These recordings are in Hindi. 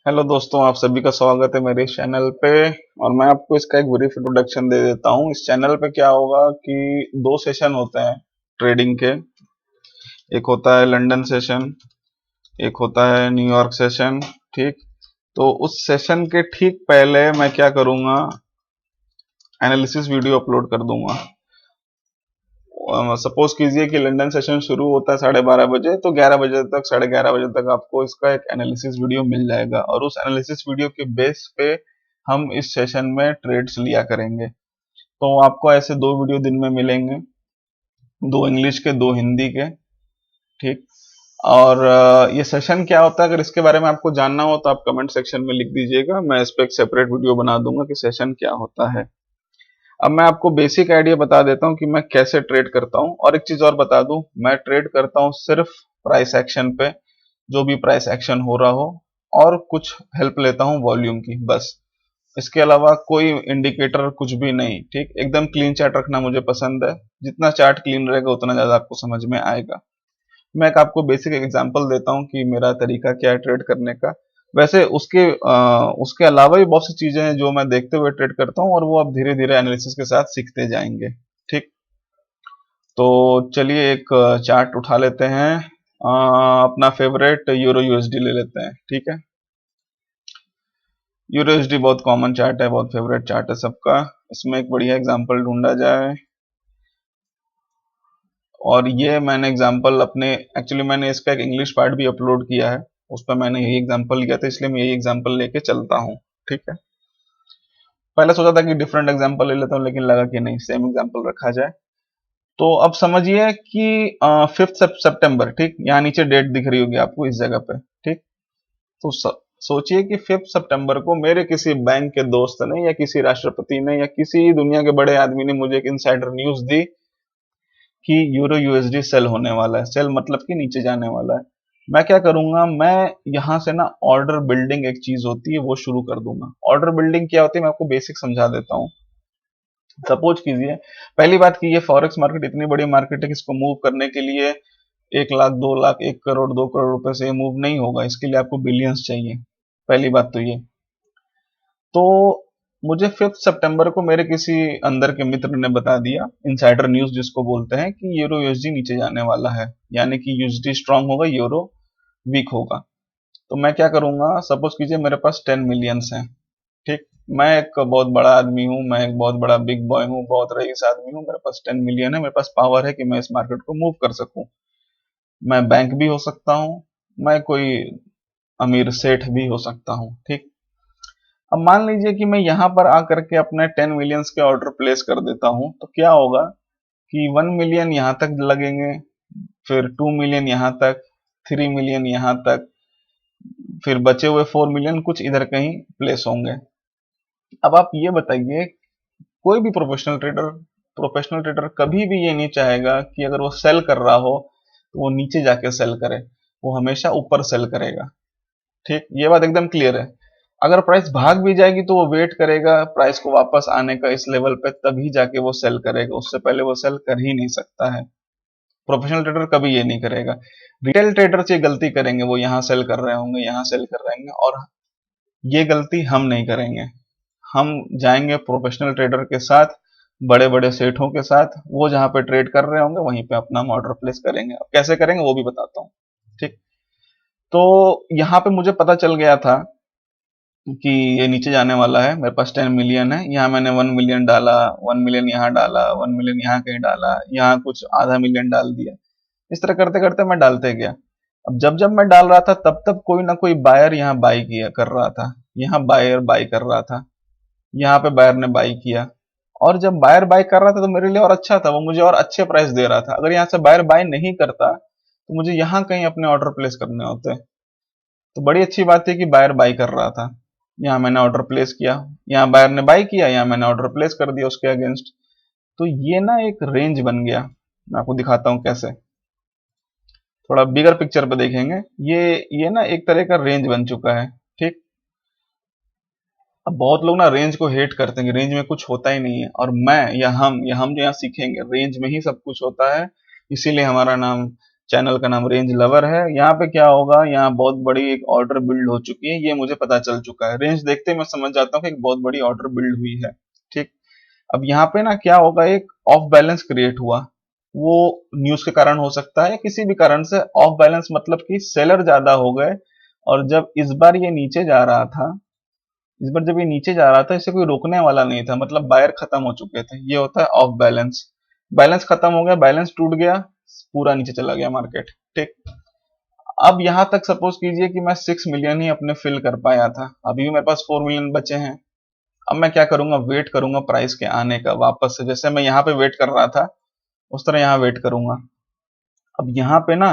हेलो दोस्तों, आप सभी का स्वागत है मेरे इस चैनल पे। और मैं आपको इसका एक ब्रीफ इंट्रोडक्शन दे देता हूँ। इस चैनल पे क्या होगा कि दो सेशन होते हैं ट्रेडिंग के। एक होता है लंदन सेशन, एक होता है न्यूयॉर्क सेशन। ठीक, तो उस सेशन के ठीक पहले मैं क्या करूँगा, एनालिसिस वीडियो अपलोड कर दूंगा। सपोज कीजिए कि लंदन सेशन शुरू होता है 12:30 बजे, तो 11 बजे तक, 11:30 बजे तक आपको इसका एक एनालिसिस वीडियो मिल जाएगा। और उस एनालिसिस वीडियो के बेस पे हम इस सेशन में ट्रेड्स लिया करेंगे। तो आपको ऐसे दो वीडियो दिन में मिलेंगे, दो इंग्लिश के, दो हिंदी के। ठीक, और ये सेशन क्या होता है, अगर इसके बारे में आपको जानना हो तो आप कमेंट सेक्शन में लिख दीजिएगा, मैं इस पर एक सेपरेट वीडियो बना दूंगा कि सेशन क्या होता है। अब मैं आपको बेसिक आइडिया बता देता हूं कि मैं कैसे ट्रेड करता हूं। और एक चीज और बता दूं, मैं ट्रेड करता हूं सिर्फ प्राइस एक्शन पे, जो भी प्राइस एक्शन हो रहा हो, और कुछ हेल्प लेता हूं वॉल्यूम की, बस। इसके अलावा कोई इंडिकेटर कुछ भी नहीं। ठीक, एकदम क्लीन चार्ट रखना मुझे पसंद है। जितना चार्ट क्लीन रहेगा उतना ज्यादा आपको समझ में आएगा। मैं एक आपको बेसिक एग्जांपल देता हूं कि मेरा तरीका क्या है ट्रेड करने का। वैसे उसके अलावा भी बहुत सी चीजें हैं जो मैं देखते हुए ट्रेड करता हूं, और वो आप धीरे धीरे एनालिसिस के साथ सीखते जाएंगे। ठीक, तो चलिए एक चार्ट उठा लेते हैं। अपना फेवरेट यूरो यूएसडी ले लेते हैं। ठीक है, यूरो यूएसडी बहुत कॉमन चार्ट है, बहुत फेवरेट चार्ट है सबका। इसमें एक बढ़िया एग्जांपल ढूंढा जाए, और ये मैंने एग्जांपल अपने, एक्चुअली मैंने इसका एक इंग्लिश पार्ट भी अपलोड किया है, उस पर मैंने यही एग्जांपल लिया था, इसलिए मैं यही एग्जांपल लेके चलता हूँ। ठीक है, पहले सोचा था कि डिफरेंट एग्जांपल ले लेता हूँ, लेकिन लगा कि नहीं, सेम एग्जांपल रखा जाए। तो अब समझिए कि 5 सितंबर, ठीक, यहाँ नीचे डेट दिख रही होगी आपको इस जगह पे। ठीक, तो सोचिए कि 5 सितंबर को मेरे किसी बैंक के दोस्त ने, या किसी राष्ट्रपति ने, या किसी दुनिया के बड़े आदमी ने मुझे एक इनसाइडर न्यूज दी कि यूरो यूएसडी सेल होने वाला है। सेल मतलब कि नीचे जाने वाला है। मैं क्या करूंगा, मैं यहां से ना ऑर्डर बिल्डिंग, एक चीज होती है, वो शुरू कर दूंगा। ऑर्डर बिल्डिंग क्या होती है, मैं आपको बेसिक समझा देता हूँ। सपोज कीजिए, पहली बात कि ये फॉरेक्स मार्केट इतनी बड़ी मार्केट है कि इसको मूव करने के लिए 1 लाख, 2 लाख, 1 करोड़, 2 करोड़ रुपए से मूव नहीं होगा। इसके लिए आपको बिलियंस चाहिए। पहली बात तो ये। तो मुझे 5 सितंबर को मेरे किसी अंदर के मित्र ने बता दिया, इनसाइडर न्यूज जिसको बोलते हैं, कि यूरो यूएसडी नीचे जाने वाला है, यानी कि यूएसडी स्ट्रांग होगा, यूरो वीक होगा। तो मैं क्या करूंगा, सपोज कीजिए मेरे पास 10 मिलियंस हैं। ठीक, मैं एक बहुत बड़ा आदमी हूँ, मैं एक बहुत बड़ा बिग बॉय हूँ, बहुत रईस आदमी हूँ, मेरे पास 10 मिलियन है, मेरे पास पावर है कि मैं इस मार्केट को मूव कर सकूं। मैं बैंक भी हो सकता हूँ, मैं कोई अमीर सेठ भी हो सकता हूँ। ठीक, अब मान लीजिए कि मैं यहां पर आकर के अपने 10 मिलियंस के ऑर्डर प्लेस कर देता हूं, तो क्या होगा कि 1 मिलियन यहां तक लगेंगे, फिर 2 मिलियन यहां तक, 3 मिलियन यहां तक, फिर बचे हुए 4 मिलियन कुछ इधर कहीं प्लेस होंगे। अब आप ये बताइए, कोई भी प्रोफेशनल ट्रेडर कभी भी ये नहीं चाहेगा कि अगर वो सेल कर रहा हो तो वो नीचे जाके सेल करे। वो हमेशा ऊपर सेल करेगा। ठीक, ये बात एकदम क्लियर है। अगर प्राइस भाग भी जाएगी तो वो वेट करेगा प्राइस को वापस आने का इस लेवल पे, तभी जाके वो सेल करेगा। उससे पहले वो सेल कर ही नहीं सकता है। प्रोफेशनल ट्रेडर कभी ये नहीं करेगा। रिटेल ट्रेडर से गलती करेंगे, वो यहाँ सेल कर रहे होंगे, यहाँ सेल कर रहे होंगे, और ये गलती हम नहीं करेंगे। हम जाएंगे प्रोफेशनल ट्रेडर के साथ, बड़े बड़े सेठों के साथ, वो जहां पे ट्रेड कर रहे होंगे वहीं पे अपना हम ऑर्डर प्लेस करेंगे। अब कैसे करेंगे वो भी बताता हूँ। ठीक, तो यहाँ पे मुझे पता चल गया था कि ये नीचे जाने वाला है, मेरे पास 10 मिलियन है। यहाँ मैंने 1 मिलियन डाला, 1 मिलियन यहाँ डाला, 1 मिलियन यहाँ कहीं डाला, यहाँ कुछ आधा मिलियन डाल दिया। इस तरह करते करते मैं डालते गया। अब जब जब मैं डाल रहा था, तब तब कोई ना कोई बायर यहाँ बाई किया कर रहा था, यहाँ बायर बाई कर रहा था, यहाँ पे बायर ने बाई किया। और जब बायर बाई कर रहा था तो मेरे लिए और अच्छा था, वो मुझे और अच्छे प्राइस दे रहा था। अगर यहाँ से बायर बाई नहीं करता तो मुझे यहाँ कहीं अपने ऑर्डर प्लेस करने होते। तो बड़ी अच्छी बात है कि बायर बाई कर रहा था, यहाँ मैंने ऑर्डर प्लेस किया, यहाँ बायर ने बाई किया, यहाँ मैंने ऑर्डर प्लेस कर दिया उसके अगेंस्ट। तो ये ना एक रेंज बन गया। मैं आपको दिखाता हूँ कैसे, थोड़ा बिगर पिक्चर पे देखेंगे। ये ना एक तरह का रेंज बन चुका है। ठीक, अब बहुत लोग ना रेंज को हेट करते हैं कि रेंज में कुछ होता ही नहीं है, और मैं या हम जो यहाँ सीखेंगे, रेंज में ही सब कुछ होता है। इसीलिए हमारा नाम चैनल का नाम रेंज लवर है। यहाँ पे क्या होगा, यहाँ बहुत बड़ी एक ऑर्डर बिल्ड हो चुकी है, ये मुझे पता चल चुका है। रेंज देखते ही मैं समझ जाता हूँ कि एक बहुत बड़ी ऑर्डर बिल्ड हुई है। ठीक, अब यहाँ पे ना क्या होगा, एक ऑफ बैलेंस क्रिएट हुआ। वो न्यूज के कारण हो सकता है, किसी भी कारण से ऑफ बैलेंस, मतलब कि सेलर ज्यादा हो गए। और जब इस बार ये नीचे जा रहा था, इस बार जब ये नीचे जा रहा था, इसे कोई रोकने वाला नहीं था, मतलब बायर खत्म हो चुके थे। ये होता है ऑफ बैलेंस। बैलेंस खत्म हो गया, बैलेंस टूट गया, पूरा नीचे चला गया मार्केट। ठीक, अब यहां तक सपोज कीजिए कि मैं 6 मिलियन ही अपने फिल कर पाया था, अभी भी मेरे पास 4 मिलियन बचे हैं। अब मैं क्या करूंगा, वेट करूंगा प्राइस के आने का वापस से, जैसे मैं यहाँ पे वेट कर रहा था उस तरह यहाँ वेट करूंगा। अब यहाँ पे ना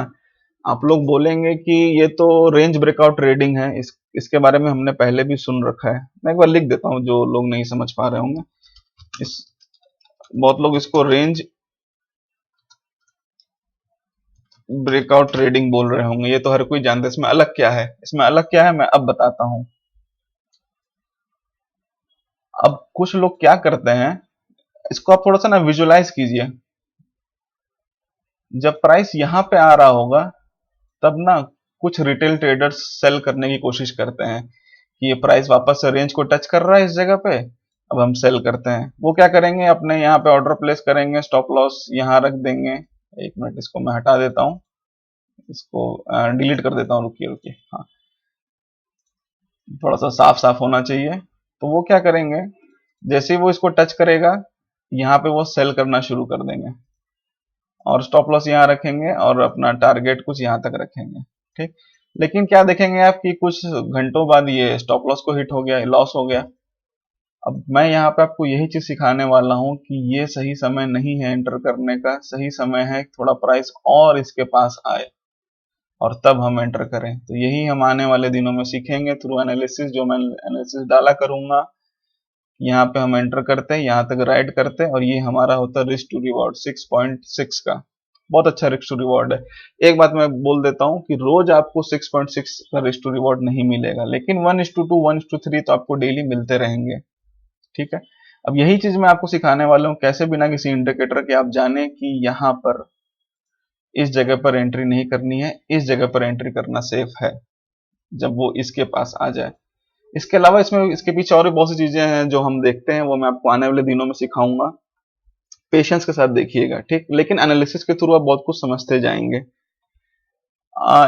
आप लोग बोलेंगे कि ये तो रेंज ब्रेकआउट ट्रेडिंग है, इसके बारे में हमने पहले भी सुन रखा है। मैं एक बार लिख देता हूँ, जो लोग नहीं समझ पा रहे होंगे। इस बहुत लोग इसको रेंज ब्रेकआउट ट्रेडिंग बोल रहे होंगे, ये तो हर कोई जानता है। इसमें अलग क्या है, इसमें अलग क्या है मैं अब बताता हूं। अब कुछ लोग क्या करते हैं, इसको आप थोड़ा सा ना विजुलाइज कीजिए। जब प्राइस यहां पे आ रहा होगा, तब ना कुछ रिटेल ट्रेडर्स सेल करने की कोशिश करते हैं कि ये प्राइस वापस से रेंज को टच कर रहा है इस जगह पे, अब हम सेल करते हैं। वो क्या करेंगे, अपने यहाँ पे ऑर्डर प्लेस करेंगे, स्टॉप लॉस यहाँ रख देंगे। एक मिनट, इसको मैं हटा देता हूँ, इसको डिलीट कर देता हूँ, रुकिए रुकिए, हाँ, थोड़ा सा साफ साफ होना चाहिए। तो वो क्या करेंगे, जैसे ही वो इसको टच करेगा, यहाँ पे वो सेल करना शुरू कर देंगे और स्टॉप लॉस यहाँ रखेंगे और अपना टारगेट कुछ यहाँ तक रखेंगे। ठीक, लेकिन क्या देखेंगे आप कि कुछ घंटों बाद ये स्टॉप लॉस को हिट हो गया, लॉस हो गया। अब मैं यहाँ पे आपको यही चीज सिखाने वाला हूँ कि ये सही समय नहीं है एंटर करने का, सही समय है थोड़ा प्राइस और इसके पास आए और तब हम एंटर करें। तो यही हम आने वाले दिनों में सीखेंगे थ्रू एनालिसिस, जो मैं एनालिसिस डाला करूंगा। यहाँ पे हम एंटर करते हैं, यहाँ तक राइड करते हैं, और ये हमारा होता है रिस्क टू रिवॉर्ड 6.6 का। बहुत अच्छा रिस्क टू रिवॉर्ड है। एक बात मैं बोल देता हूँ कि रोज आपको 6.6 का रिस्क टू रिवॉर्ड नहीं मिलेगा, लेकिन 1:2 1:3 तो आपको डेली मिलते रहेंगे। ठीक है, अब यही चीज मैं आपको सिखाने वाला हूँ, कैसे बिना किसी इंडिकेटर के आप जाने कि यहाँ पर इस जगह पर एंट्री नहीं करनी है, इस जगह पर एंट्री करना सेफ है जब वो इसके पास आ जाए। इसके अलावा इसमें इसके पीछे और भी बहुत सी चीजें हैं जो हम देखते हैं, वो मैं आपको आने वाले दिनों में सिखाऊंगा। पेशेंस के साथ देखिएगा, ठीक, लेकिन एनालिसिस के थ्रू आप बहुत कुछ समझते जाएंगे।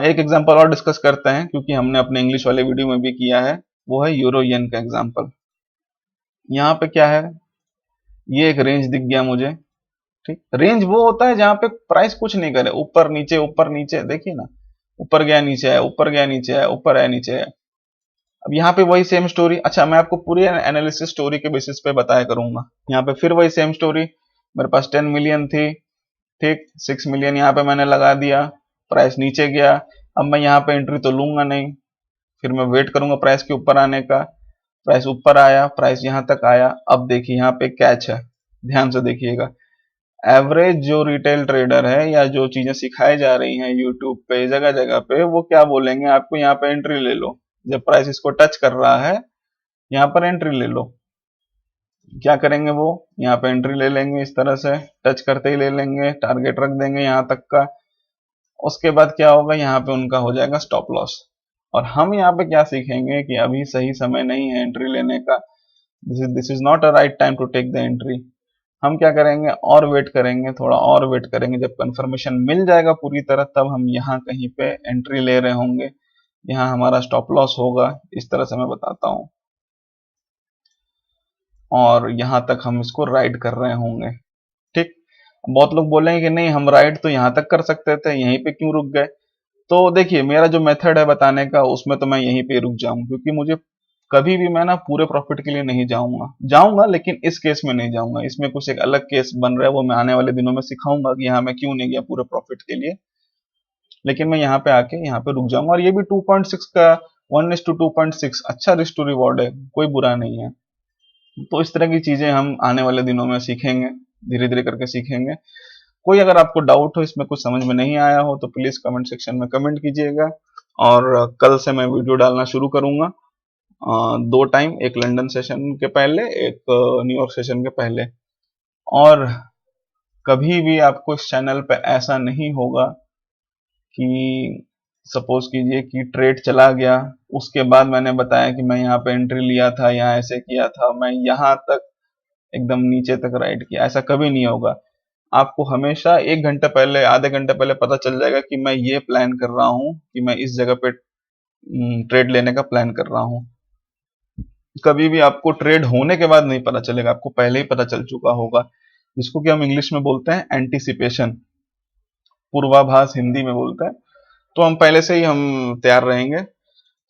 एक एग्जांपल और डिस्कस करते हैं, क्योंकि हमने अपने इंग्लिश वाले वीडियो में भी किया है, वो है यूरो येन का एग्जांपल। यहाँ पे क्या है, ये एक रेंज दिख गया मुझे। ठीक, रेंज वो होता है जहां पे प्राइस कुछ नहीं करे, ऊपर नीचे, देखिए ना, ऊपर गया नीचे आया, ऊपर गया नीचे आया, ऊपर आया नीचे आया। अब यहाँ पे वही सेम स्टोरी, अच्छा मैं आपको पूरी एनालिसिस स्टोरी के बेसिस पे बताया करूंगा। यहाँ पे फिर वही सेम स्टोरी, मेरे पास 10 मिलियन थी। ठीक, 6 मिलियन यहाँ पे मैंने लगा दिया, प्राइस नीचे गया। अब मैं यहाँ पे एंट्री तो लूंगा नहीं, फिर मैं वेट करूंगा प्राइस के ऊपर आने का। प्राइस ऊपर आया, प्राइस यहाँ तक आया। अब देखिए यहाँ पे कैच है, ध्यान से देखिएगा। एवरेज जो रिटेल ट्रेडर है या जो चीजें सिखाई जा रही हैं यूट्यूब पे जगह जगह पे, वो क्या बोलेंगे आपको, यहाँ पे एंट्री ले लो, जब प्राइस इसको टच कर रहा है यहाँ पर एंट्री ले लो। क्या करेंगे वो, यहाँ पे एंट्री ले लेंगे, इस तरह से टच करते ही ले लेंगे, टारगेट रख देंगे यहाँ तक का। उसके बाद क्या होगा, यहाँ पे उनका हो जाएगा स्टॉप लॉस। और हम यहाँ पे क्या सीखेंगे कि अभी सही समय नहीं है एंट्री लेने का, this is not a right time to take the entry. हम क्या करेंगे, और वेट करेंगे, थोड़ा और वेट करेंगे, जब कंफर्मेशन मिल जाएगा पूरी तरह, तब हम यहाँ कहीं पे एंट्री ले रहे होंगे, यहाँ हमारा स्टॉप लॉस होगा। इस तरह से मैं बताता हूँ, और यहाँ तक हम इसको राइड कर रहे होंगे। ठीक, बहुत लोग बोलेंगे कि नहीं, हम राइड तो यहाँ तक कर सकते थे, यहीं पे क्यों रुक गए। तो देखिए, मेरा जो मेथड है बताने का, उसमें तो मैं यहीं पे रुक जाऊं, क्योंकि मुझे कभी भी मैं ना पूरे प्रॉफिट के लिए नहीं जाऊंगा, लेकिन इस केस में नहीं जाऊंगा। इसमें कुछ एक अलग केस बन रहा है, वो मैं आने वाले दिनों में सिखाऊंगा कि यहाँ मैं क्यों नहीं गया पूरे प्रॉफिट के लिए। लेकिन मैं यहाँ पे आके यहाँ पे रुक जाऊंगा, और ये भी 2.6 का 1:2.6 अच्छा रिस्क टू रिवॉर्ड है, कोई बुरा नहीं है। तो इस तरह की चीजें हम आने वाले दिनों में सीखेंगे, धीरे धीरे करके सीखेंगे। कोई अगर आपको डाउट हो, इसमें कुछ समझ में नहीं आया हो, तो प्लीज कमेंट सेक्शन में कमेंट कीजिएगा। और कल से मैं वीडियो डालना शुरू करूंगा, 2 टाइम, एक लंदन सेशन के पहले, एक न्यूयॉर्क सेशन के पहले। और कभी भी आपको इस चैनल पे ऐसा नहीं होगा कि सपोज कीजिए कि ट्रेड चला गया, उसके बाद मैंने बताया कि मैं यहाँ पे एंट्री लिया था, यहाँ ऐसे किया था, मैं यहाँ तक एकदम नीचे तक राइट किया, ऐसा कभी नहीं होगा। आपको हमेशा 1 घंटे पहले, आधे घंटे पहले पता चल जाएगा कि मैं ये प्लान कर रहा हूँ कि मैं इस जगह पे ट्रेड लेने का प्लान कर रहा हूँ। कभी भी आपको ट्रेड होने के बाद नहीं पता चलेगा, आपको पहले ही पता चल चुका होगा, जिसको कि हम इंग्लिश में बोलते हैं एंटिसिपेशन, पूर्वाभास हिंदी में बोलते हैं। तो हम पहले से ही हम तैयार रहेंगे।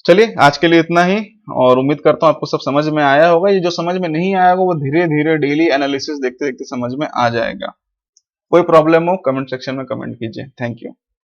चलिए आज के लिए इतना ही, और उम्मीद करता हूँ आपको सब समझ में आया होगा। ये जो समझ में नहीं आया होगा वो धीरे धीरे डेली एनालिसिस देखते देखते समझ में आ जाएगा। कोई प्रॉब्लम हो कमेंट सेक्शन में कमेंट कीजिए। Thank you.